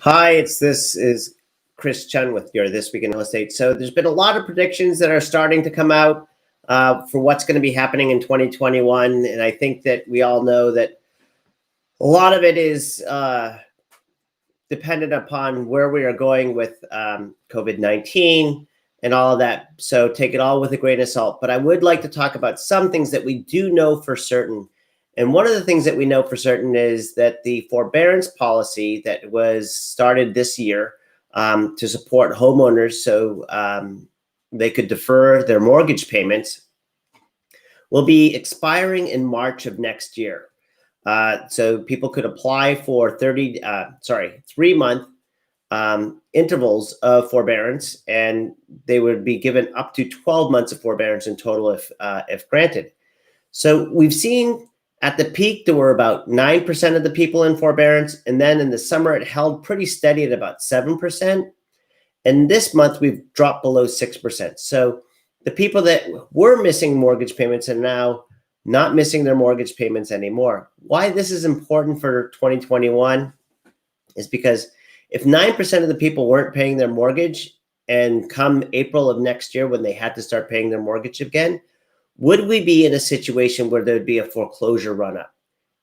Hi, this is Chris Chun with your This Week in Real Estate. So there's been a lot of predictions that are starting to come out for what's going to be happening in 2021. And I think that we all know that a lot of it is dependent upon where we are going with COVID-19 and all of that. So take it all with a grain of salt. But I would like to talk about some things that we do know for certain. And one of the things that we know for certain is that the forbearance policy that was started this year to support homeowners so they could defer their mortgage payments will be expiring in March of next year. So people could apply for 3-month intervals of forbearance, and they would be given up to 12 months of forbearance in total if granted. So we've seen at the peak, there were about 9% of the people in forbearance. And then in the summer, it held pretty steady at about 7%. And this month, we've dropped below 6%. So the people that were missing mortgage payments are now not missing their mortgage payments anymore. Why this is important for 2021 is because if 9% of the people weren't paying their mortgage, and come April of next year when they had to start paying their mortgage again, would we be in a situation where there'd be a foreclosure run up?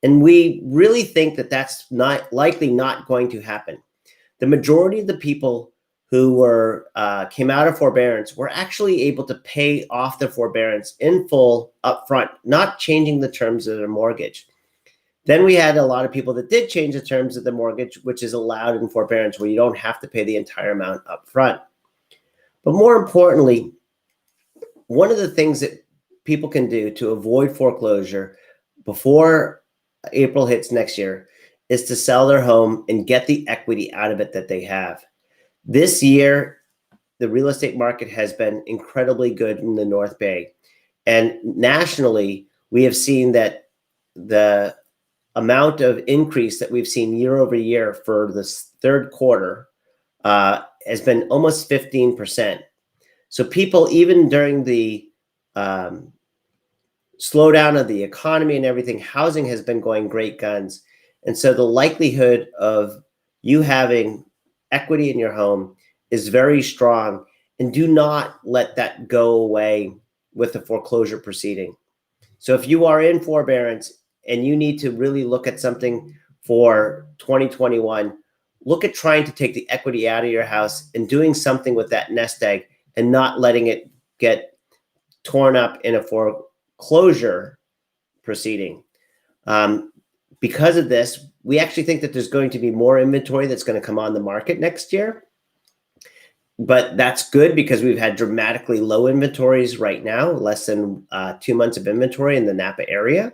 And we really think that that's not going to happen. The majority of the people who came out of forbearance were actually able to pay off their forbearance in full upfront, not changing the terms of their mortgage. Then we had a lot of people that did change the terms of the mortgage, which is allowed in forbearance, where you don't have to pay the entire amount upfront. But more importantly, one of the things that people can do to avoid foreclosure before April hits next year is to sell their home and get the equity out of it that they have. This year, the real estate market has been incredibly good in the North Bay. And nationally, we have seen that the amount of increase that we've seen year over year for this third quarter has been almost 15%. So people, even during the slowdown of the economy and everything, housing has been going great guns. And so the likelihood of you having equity in your home is very strong, and do not let that go away with the foreclosure proceeding. So if you are in forbearance and you need to really look at something for 2021, look at trying to take the equity out of your house and doing something with that nest egg, and not letting it get torn up in a foreclosure proceeding. Because of this, we actually think that there's going to be more inventory that's going to come on the market next year. But that's good because we've had dramatically low inventories right now, less than 2 months of inventory in the Napa area.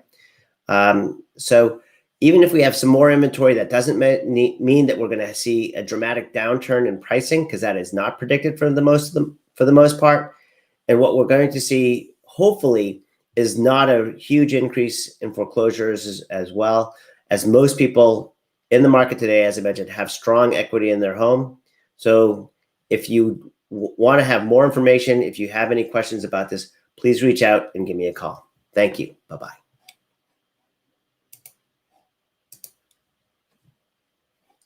So even if we have some more inventory, that doesn't mean that we're going to see a dramatic downturn in pricing, because that is not predicted for the most part. And what we're going to see, hopefully, is not a huge increase in foreclosures as well, as most people in the market today, as I mentioned, have strong equity in their home. So if you want to have more information, if you have any questions about this, please reach out and give me a call. Thank you. Bye-bye.